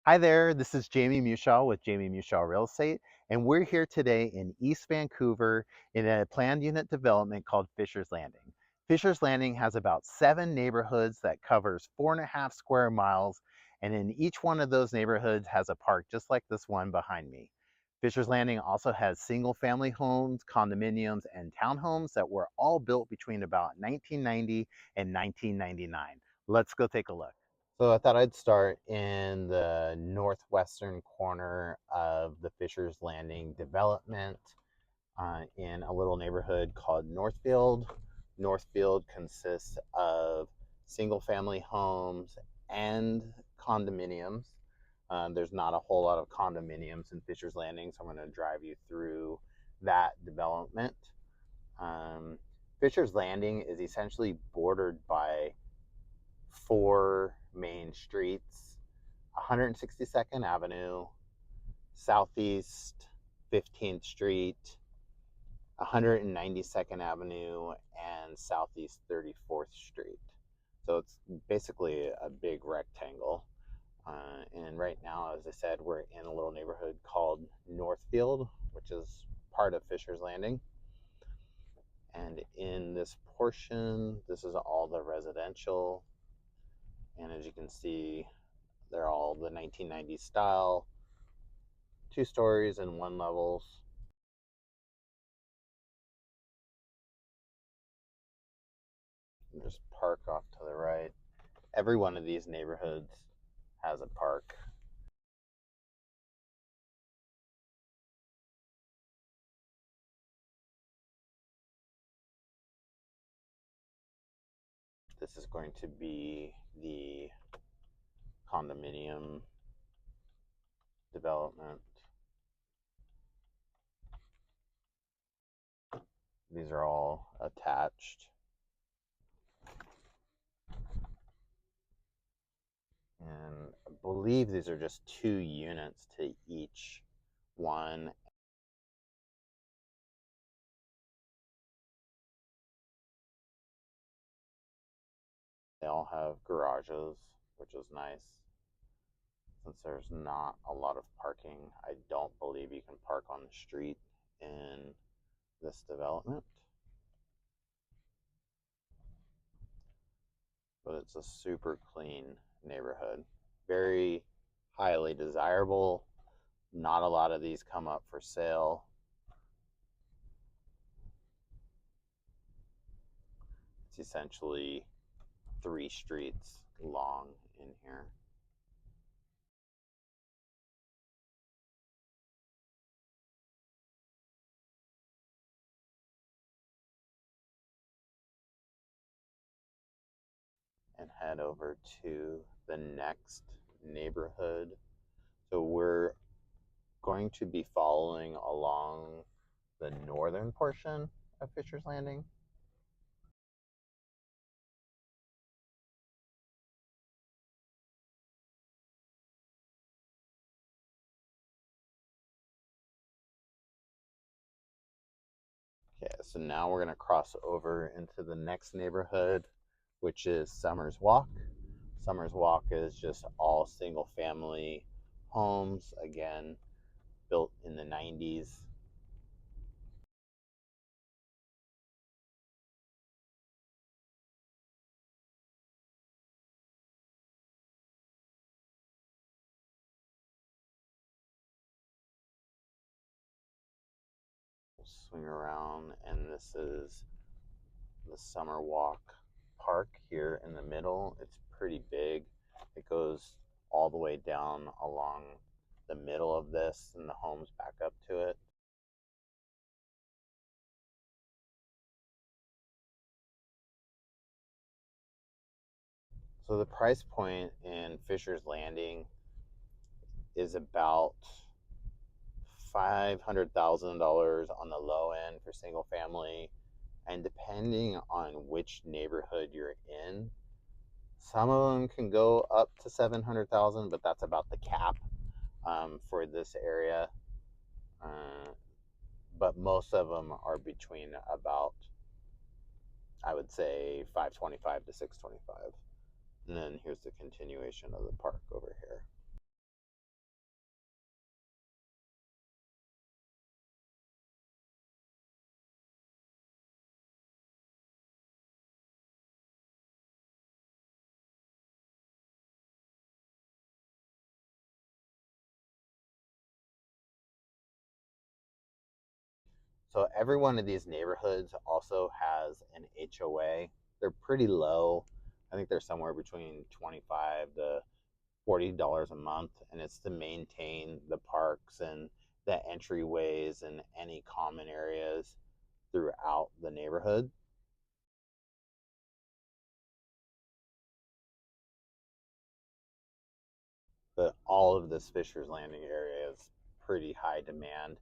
Hi there, this is Jamie Mushaw with Jamie Mushaw Real Estate, and we're here today in East Vancouver in a planned unit development called Fisher's Landing. Fisher's Landing has about 7 neighborhoods that covers 4.5 square miles, and in each one of those neighborhoods has a park just like this one behind me. Fisher's Landing also has single family homes, condominiums, and townhomes that were all built between about 1990 and 1999. Let's go take a look. So I thought I'd start in the northwestern corner of the Fisher's Landing development in a little neighborhood called Northfield. Northfield consists of single family homes and condominiums. There's not a whole lot of condominiums in Fisher's Landing, so I'm going to drive you through that development. Um, Fisher's Landing is essentially bordered by 4 main streets: 162nd Avenue, Southeast 15th Street, 192nd Avenue, and Southeast 34th Street. So it's basically a big rectangle. And right now, as I said, we're in a little neighborhood called Northfield, which is part of Fisher's Landing. And in this portion, this is all the residential. And as you can see, they're all the 1990s style, 2 stories and 1 levels. And just park off to the right. Every one of these neighborhoods has a park. This is going to be the condominium development. These are all attached. And I believe these are just 2 units to each one. They all have garages, which is nice. Since there's not a lot of parking, I don't believe you can park on the street in this development. But it's a super clean neighborhood. Very highly desirable. Not a lot of these come up for sale. It's essentially 3 streets long in here. And head over to the next neighborhood. So we're going to be following along the northern portion of Fisher's Landing. Okay, so now we're going to cross over into the next neighborhood, which is Summers Walk. Summers Walk is just all single family homes, again, built in the 90s. We'll swing around, and this is the Summer Walk Park here in the middle. It's pretty big. It goes all the way down along the middle of this, and the homes back up to it. So the price point in Fisher's Landing is about $500,000 on the low end for single family, and depending on which neighborhood you're in, some of them can go up to 700,000, but that's about the cap for this area. But most of them are between about, I would say, 525 to 625. And then here's the continuation of the park over here. So every one of these neighborhoods also has an HOA. They're pretty low. I think they're somewhere between $25 to $40 a month, and it's to maintain the parks and the entryways and any common areas throughout the neighborhood. But all of this Fisher's Landing area is pretty high demand.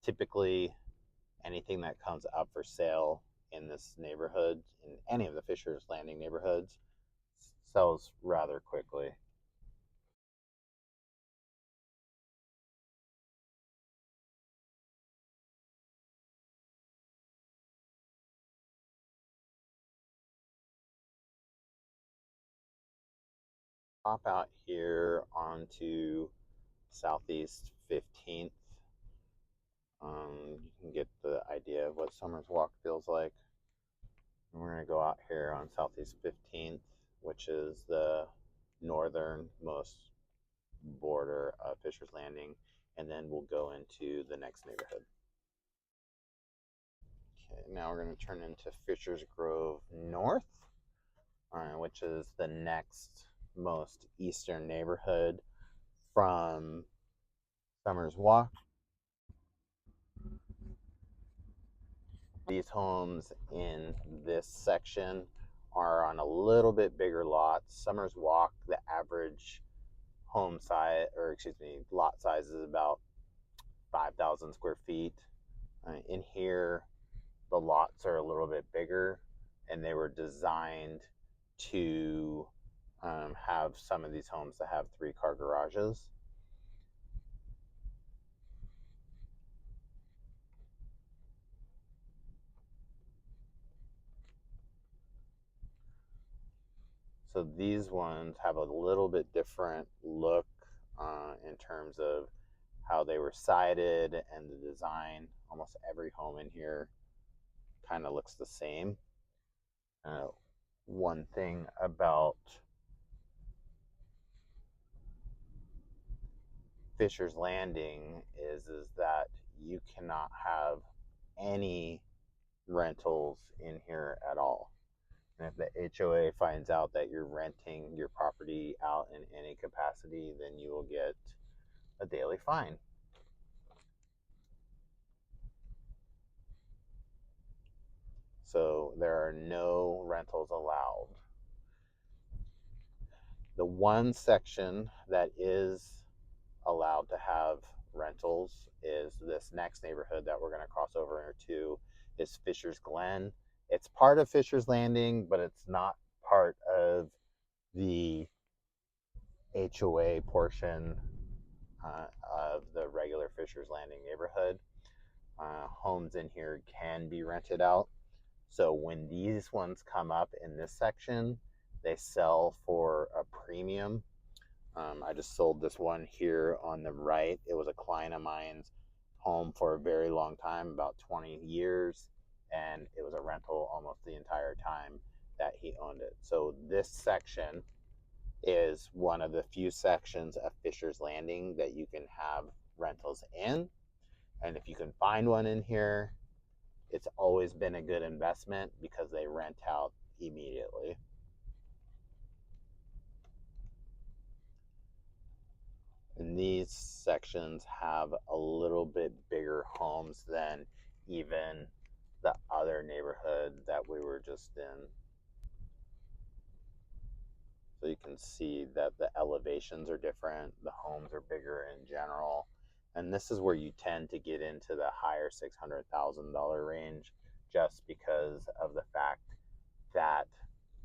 Typically, anything that comes up for sale in this neighborhood, in any of the Fisher's Landing neighborhoods, sells rather quickly. Pop out here onto Southeast 15th. You can get the idea of what Summers Walk feels like. And we're going to go out here on Southeast 15th, which is the northernmost border of Fisher's Landing, and then we'll go into the next neighborhood. Okay, now we're going to turn into Fisher's Grove North, which is the next most eastern neighborhood from Summers Walk. These homes in this section are on a little bit bigger lots. Summers Walk, the average home size, or excuse me, lot size is about 5,000 square feet. In here, the lots are a little bit bigger, and they were designed to have some of these homes to have 3-car garages. So these ones have a little bit different look in terms of how they were sided and the design. Almost every home in here kind of looks the same. One thing about Fisher's Landing is that you cannot have any rentals in here at all. And if the HOA finds out that you're renting your property out in any capacity, then you will get a daily fine. So there are no rentals allowed. The one section that is allowed to have rentals is this next neighborhood that we're going to cross over to, is Fisher's Glen. It's part of Fisher's Landing, but it's not part of the HOA portion of the regular Fisher's Landing neighborhood. Homes in here can be rented out. So when these ones come up in this section, they sell for a premium. I just sold this one here on the right. It was a client of mine's home for a very long time, about 20 years, and it was a rental almost the entire time that he owned it. So this section is one of the few sections of Fisher's Landing that you can have rentals in. And if you can find one in here, it's always been a good investment because they rent out immediately. And these sections have a little bit bigger homes than even the other neighborhood that we were just in. So you can see that the elevations are different, the homes are bigger in general. And this is where you tend to get into the higher $600,000 range, just because of the fact that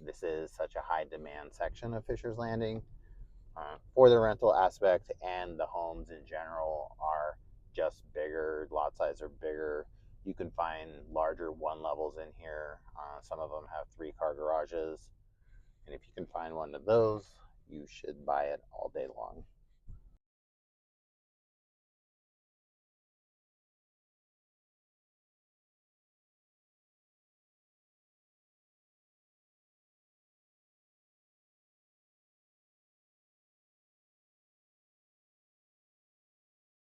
this is such a high demand section of Fisher's Landing. For the rental aspect, and the homes in general are just bigger, lot size are bigger. You can find larger one levels in here. Some of them have 3-car garages, and if you can find one of those, you should buy it all day long.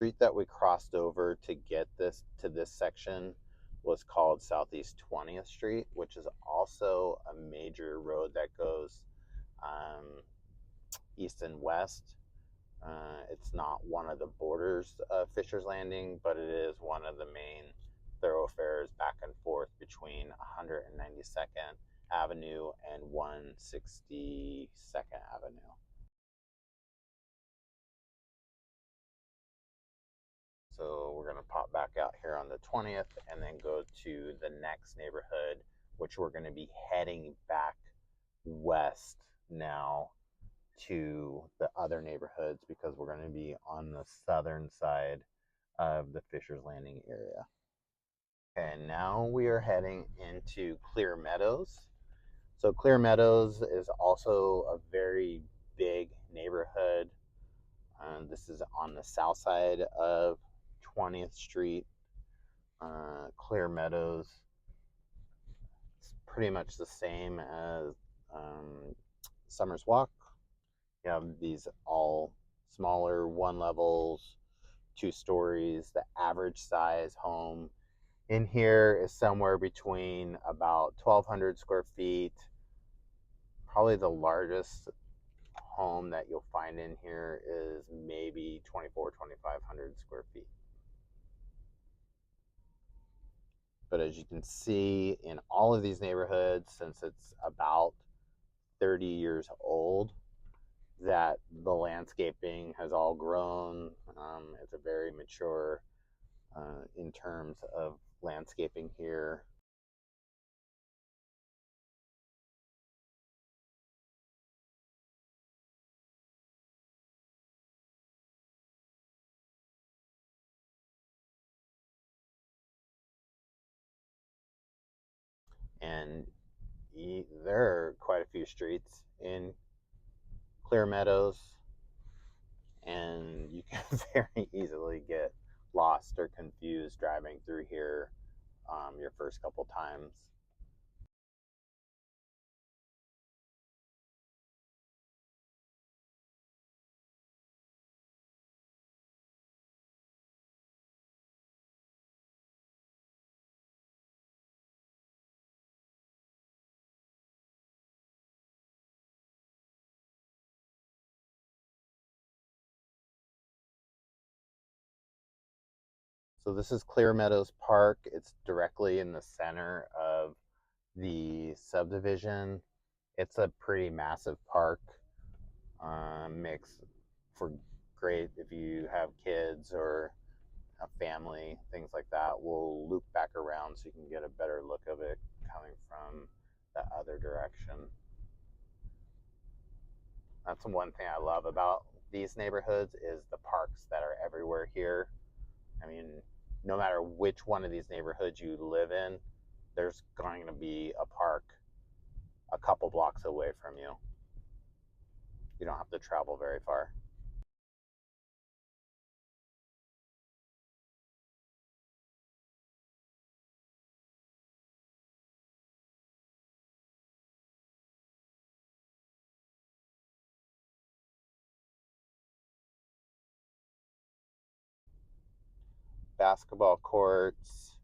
Street that we crossed over to get this to this section was called Southeast 20th Street, which is also a major road that goes east and west. It's not one of the borders of Fisher's Landing, but it is one of the main thoroughfares back and forth between 192nd Avenue and 162nd Avenue. So we're going to pop back out here on the 20th and then go to the next neighborhood, which we're going to be heading back west now to the other neighborhoods because we're going to be on the southern side of the Fisher's Landing area. And now we are heading into Clearmeadows. So Clearmeadows is also a very big neighborhood. This is on the south side of 20th Street. Clearmeadows, it's pretty much the same as Summers Walk. You have these all smaller one levels, 2 stories. The average size home in here is somewhere between about 1,200 square feet. Probably the largest home that you'll find in here is maybe 2,500 square feet. But as you can see in all of these neighborhoods, since it's about 30 years old, that the landscaping has all grown. It's a very mature in terms of landscaping here. And there are quite a few streets in Clearmeadows, and you can very easily get lost or confused driving through here your first couple times. So this is Clearmeadows Park. It's directly in the center of the subdivision. It's a pretty massive park. Makes for great if you have kids or a family, things like that. We'll loop back around so you can get a better look of it coming from the other direction. That's one thing I love about these neighborhoods is the parks that are everywhere here. I mean, no matter which one of these neighborhoods you live in, there's going to be a park a couple blocks away from you. You don't have to travel very far. Basketball courts,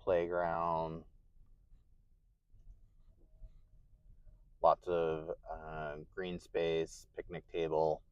playground, lots of green space, picnic table.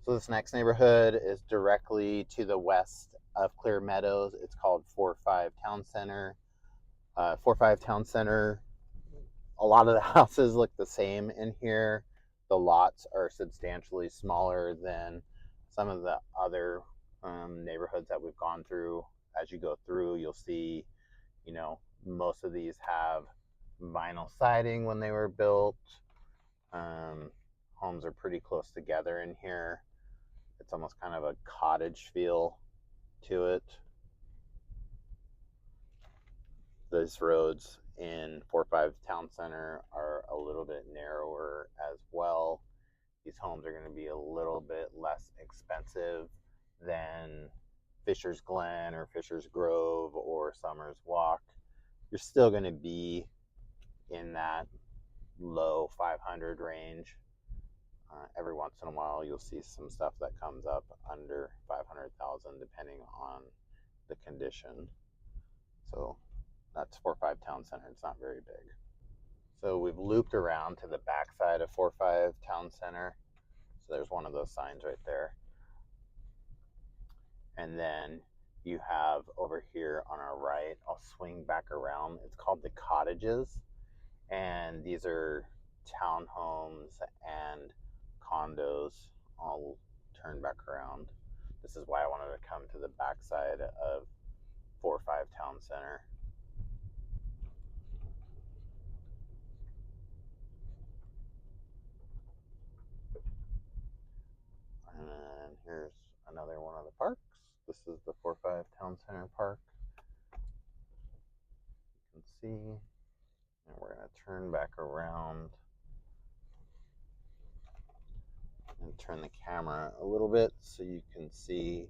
So this next neighborhood is directly to the west of Clearmeadows. It's called 4-5 Town Center. 4-5 Town Center, a lot of the houses look the same in here. The lots are substantially smaller than some of the other neighborhoods that we've gone through. As you go through, you'll see, most of these have vinyl siding when they were built. Homes are pretty close together in here. It's almost kind of a cottage feel to it. Those roads in 4-5 Town Center are a little bit narrower as well. These homes are going to be a little bit less expensive than Fisher's Glen or Fisher's Grove or Summers Walk. You're still going to be in that low 500 range. Every once in a while, you'll see some stuff that comes up under 500,000 depending on the condition. So that's 4-5 Town Center. It's not very big. So we've looped around to the backside of 4-5 Town Center. So there's one of those signs right there. And then you have over here on our right, I'll swing back around. It's called the Cottages. And these are townhomes and condos. I'll turn back around. This is why I wanted to come to the backside of 4-5 Town Center. And then here's another one of the parks. This is the 4-5 Town Center Park. You can see. And we're going to turn back around and turn the camera a little bit so you can see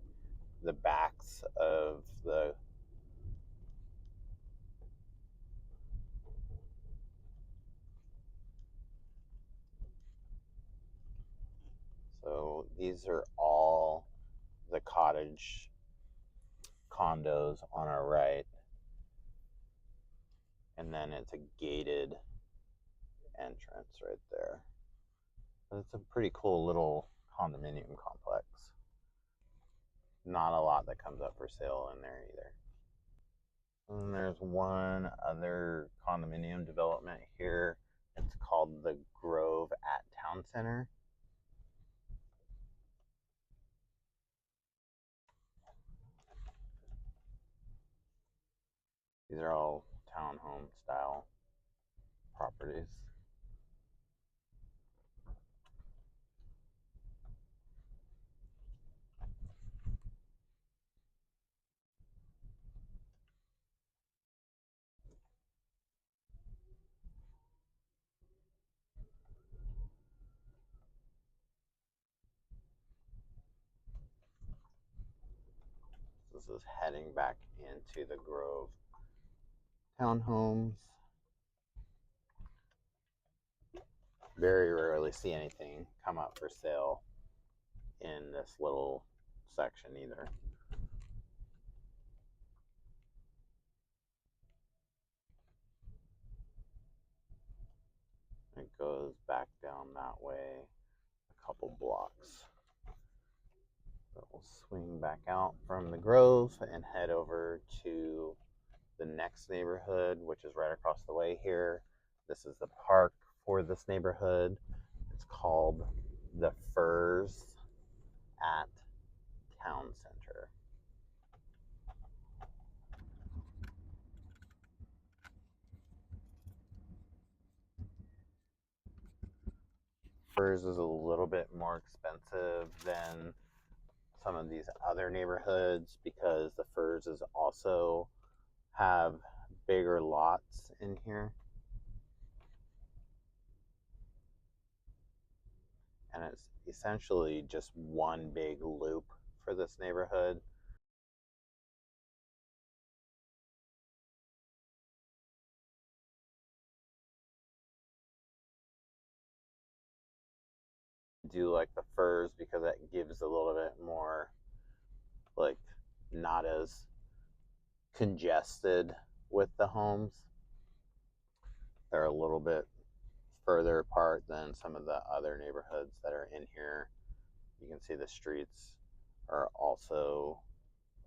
the backs of the so these are all the cottage condos on our right, and then it's a gated entrance right there. It's a pretty cool little condominium complex. Not a lot that comes up for sale in there either. And there's one other condominium development here. It's called the Grove at Town Center. These are all townhome style properties. This is heading back into the Grove townhomes. Very rarely see anything come up for sale in this little section either. It goes back down that way a couple blocks. But we'll swing back out from the Grove and head over to the next neighborhood, which is right across the way here. This is the park for this neighborhood. It's called the Firs at Town Center. Firs is a little bit more expensive than some of these other neighborhoods because the Firs is also have bigger lots in here. And it's essentially just one big loop for this neighborhood. Do like the Firs because that gives a little bit more, like, not as congested with the homes. They're a little bit further apart than some of the other neighborhoods that are in here. You can see the streets are also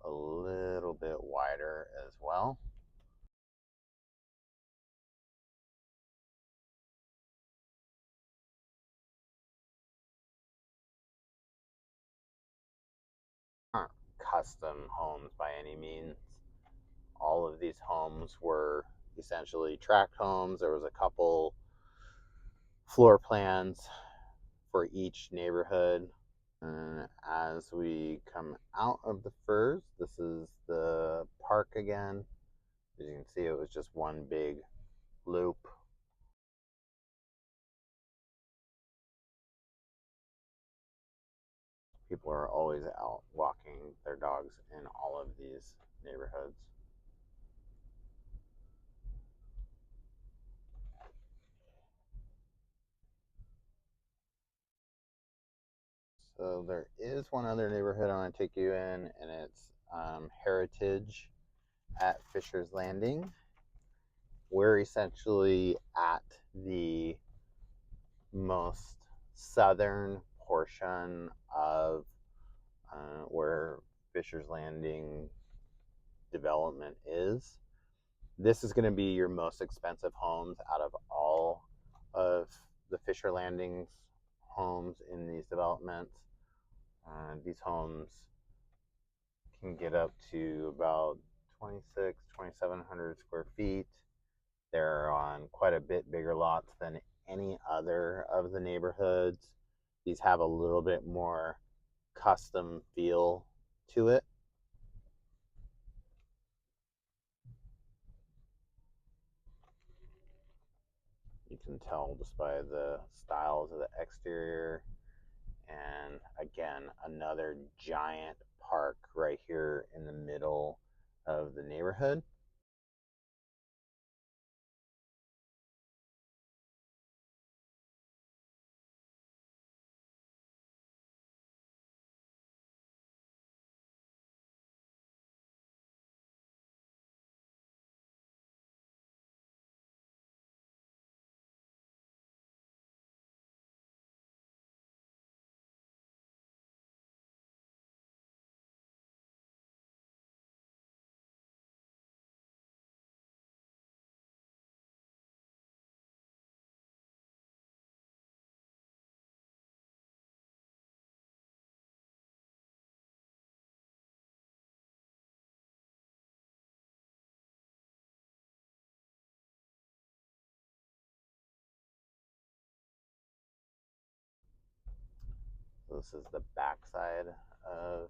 a little bit wider as well. Aren't custom homes by any means. All of these homes were essentially tract homes. There was a couple floor plans for each neighborhood. And as we come out of the Firs, this is the park again. As you can see, it was just one big loop. People are always out walking their dogs in all of these neighborhoods. So there is one other neighborhood I want to take you in, and it's Heritage at Fisher's Landing. We're essentially at the most southern portion of where Fisher's Landing development is. This is going to be your most expensive homes out of all of the Fisher Landings homes in these developments. These homes can get up to about 2,700 square feet. They're on quite a bit bigger lots than any other of the neighborhoods. These have a little bit more custom feel to it. You can tell just by the styles of the exterior. And again, another giant park right here in the middle of the neighborhood. So this is the backside of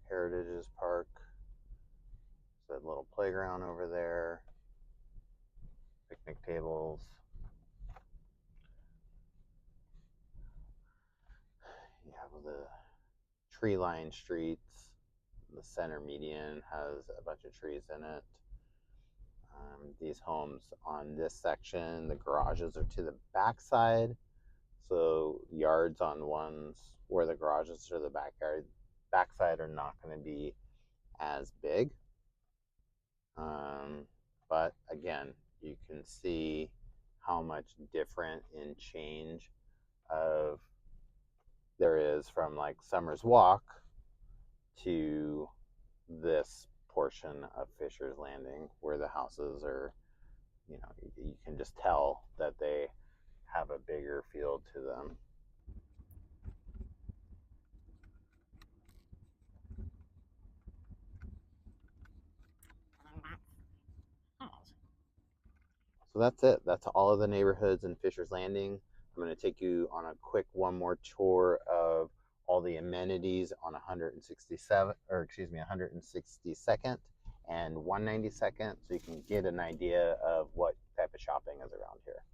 Heritage's Park. So a little playground over there, picnic tables. You have the tree-lined streets. The center median has a bunch of trees in it. These homes on this section, the garages are to the backside. So yards on ones where the garages are the backside are not going to be as big. But again, you can see how much different in change of there is from like Summer's Walk to this portion of Fisher's Landing where the houses are, you can just tell that they have a bigger feel to them. So that's it. That's all of the neighborhoods in Fisher's Landing. I'm going to take you on a quick one more tour of all the amenities on 162nd and 192nd, so you can get an idea of what type of shopping is around here.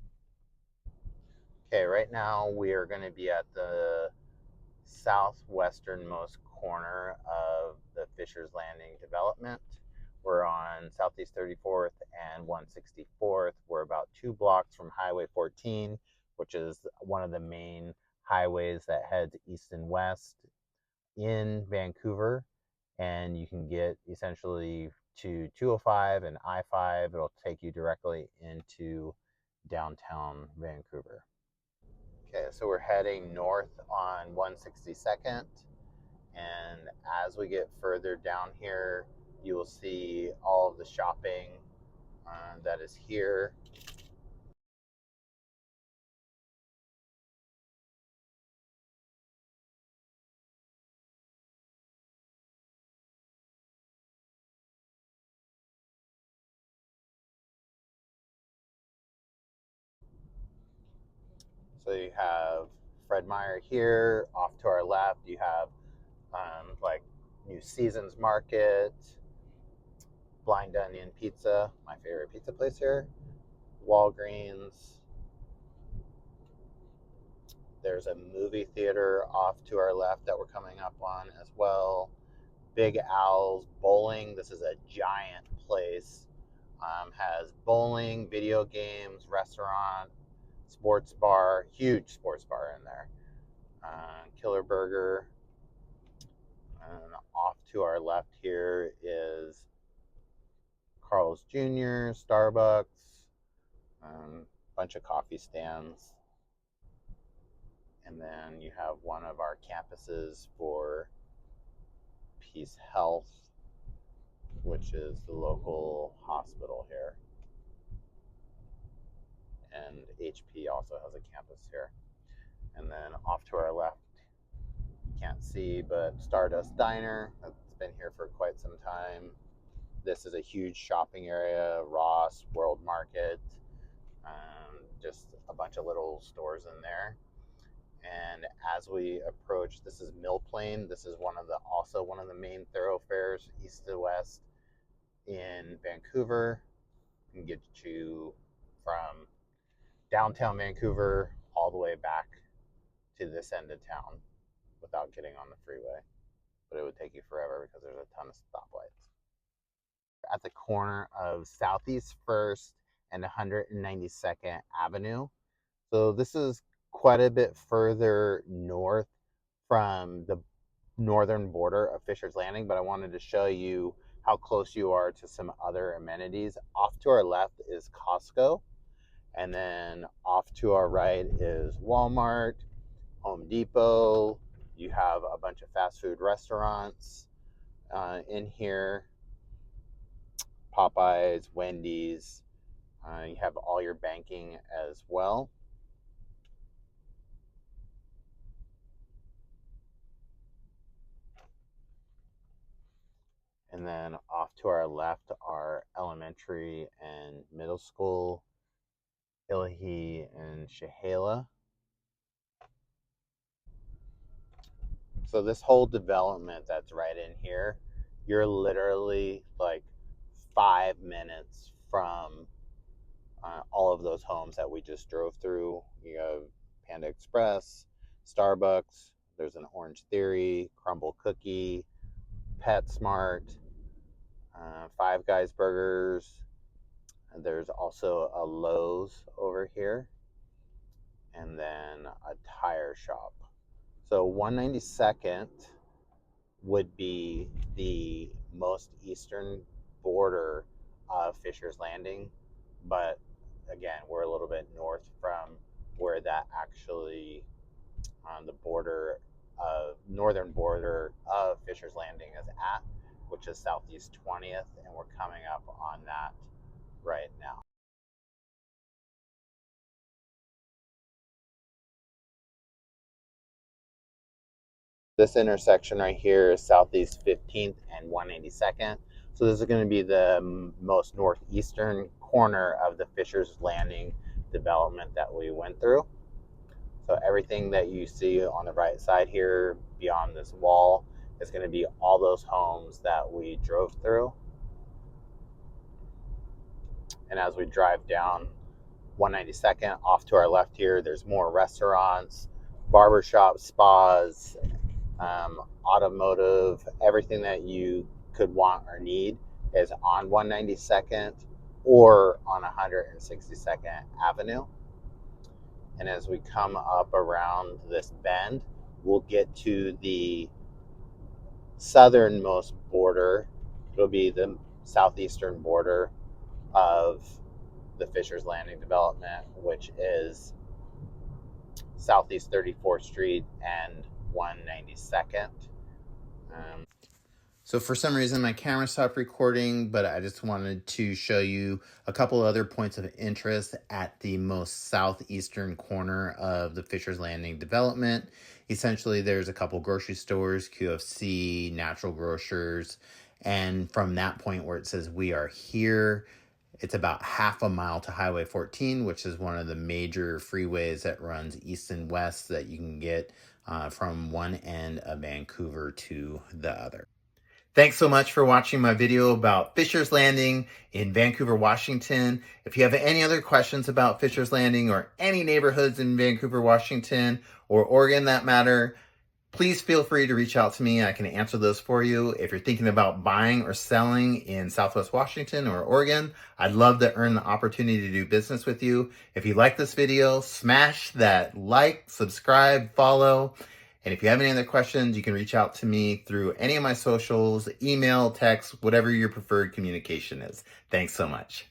Okay, right now we are going to be at the southwesternmost corner of the Fisher's Landing development. We're on Southeast 34th and 164th. We're about 2 blocks from Highway 14, which is one of the main highways that heads east and west in Vancouver. And you can get essentially to 205 and I-5. It'll take you directly into downtown Vancouver. Okay, so we're heading north on 162nd. And as we get further down here, you will see all of the shopping that is here. So you have Fred Meyer here. Off to our left, you have like New Seasons Market, Blind Onion Pizza, my favorite pizza place here. Walgreens. There's a movie theater off to our left that we're coming up on as well. Big Owl's Bowling. This is a giant place. Has bowling, video games, restaurant, sports bar, huge sports bar in there. Killer Burger. And off to our left here is Carl's Jr., Starbucks, bunch of coffee stands. And then you have one of our campuses for Peace Health, which is the local hospital here. And HP also has a campus here. And then off to our left, you can't see, but Stardust Diner, that's been here for quite some time. This is a huge shopping area, Ross, World Market, just a bunch of little stores in there. And as we approach, this is Mill Plain. This is also one of the main thoroughfares east to west in Vancouver. Can get you from downtown Vancouver all the way back to this end of town without getting on the freeway. But it would take you forever because there's a ton of stoplights. At the corner of Southeast 1st and 192nd Avenue. So this is quite a bit further north from the northern border of Fisher's Landing, but I wanted to show you how close you are to some other amenities. Off to our left is Costco, and then off to our right is Walmart, Home Depot. You have a bunch of fast food restaurants in here, Popeyes, Wendy's. You have all your banking as well. And then off to our left are elementary and middle school, Illahee and Chehalis. So this whole development that's right in here, you're literally like 5 minutes from all of those homes that we just drove through. You have Panda Express, Starbucks, there's an Orange Theory, Crumble Cookie, PetSmart, Five Guys Burgers. And there's also a Lowe's over here, and then a tire shop. So 192nd would be the most eastern border of Fisher's Landing, but again, we're a little bit north from where that actually on the northern border of Fisher's Landing is at, which is Southeast 20th, and we're coming up on that right now. This intersection right here is Southeast 15th and 182nd. So this is going to be the most northeastern corner of the Fisher's Landing development that we went through. So everything that you see on the right side here beyond this wall is going to be all those homes that we drove through. And as we drive down 192nd, off to our left here, there's more restaurants, barbershops, spas, automotive, everything that you could want or need is on 192nd or on 162nd Avenue. And as we come up around this bend, we'll get to the southernmost border. It'll be the southeastern border of the Fisher's Landing development, which is Southeast 34th Street and 192nd. So for some reason my camera stopped recording, but I just wanted to show you a couple other points of interest at the most southeastern corner of the Fisher's Landing development. Essentially, there's a couple grocery stores, QFC, Natural Grocers, and from that point where it says we are here, it's about half a mile to Highway 14, which is one of the major freeways that runs east and west that you can get from one end of Vancouver to the other. Thanks so much for watching my video about Fisher's Landing in Vancouver, Washington. If you have any other questions about Fisher's Landing or any neighborhoods in Vancouver, Washington, or Oregon that matter, please feel free to reach out to me. I can answer those for you. If you're thinking about buying or selling in Southwest Washington or Oregon, I'd love to earn the opportunity to do business with you. If you like this video, smash that like, subscribe, follow. And if you have any other questions, you can reach out to me through any of my socials, email, text, whatever your preferred communication is. Thanks so much.